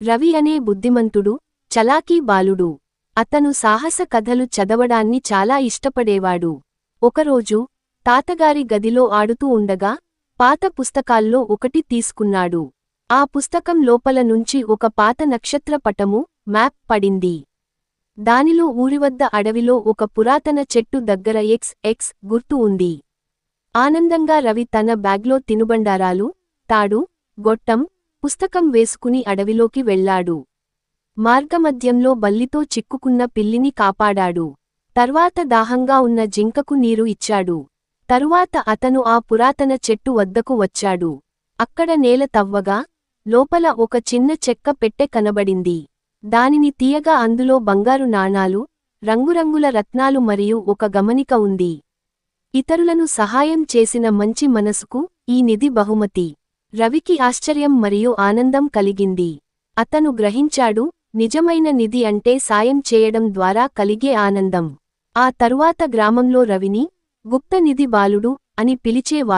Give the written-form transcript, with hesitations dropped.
రవి అనే బుద్ధిమంతుడు, చలాకీ బాలుడు. అతను సాహస కథలు చదవడాన్ని చాలా ఇష్టపడేవాడు. ఒకరోజు తాతగారి గదిలో ఆడుతూ ఉండగా పాత పుస్తకాల్లో ఒకటి తీసుకున్నాడు. ఆ పుస్తకం లోపల నుంచి ఒక పాత నక్షత్ర పటము, మ్యాప్ పడింది. దానిలో ఊరివద్ద అడవిలో ఒక పురాతన చెట్టు దగ్గర XX గుర్తు ఉంది. ఆనందంగా రవి తన బ్యాగ్లో తినుబండారాలు, తాడు, గొట్టం, పుస్తకం వేసుకుని అడవిలోకి వెళ్లాడు. మార్గమధ్యంలో బల్లితో చిక్కుకున్న పిల్లిని కాపాడాడు. తర్వాత దాహంగా ఉన్న జింకకు నీరు ఇచ్చాడు. తరువాత అతను ఆ పురాతన చెట్టు వద్దకు వచ్చాడు. అక్కడ నేల తవ్వగా లోపల ఒక చిన్న చెక్క పెట్టె కనబడింది. దానిని తీయగా అందులో బంగారు నాణాలు, రంగురంగుల రత్నాలు మరియు ఒక గమనిక ఉంది. ఇతరులను సహాయం చేసిన మంచి మనసుకు ఈ నిధి బహుమతి. రవికి ఆశ్చర్యం మరియు ఆనందం కలిగింది. అతను గ్రహించాడు, నిజమైన నిధి అంటే సాయం చేయడం ద్వారా కలిగే ఆనందం. ఆ తరువాత గ్రామంలో రవిని గుప్త నిధి బాలుడు అని పిలిచేవారు.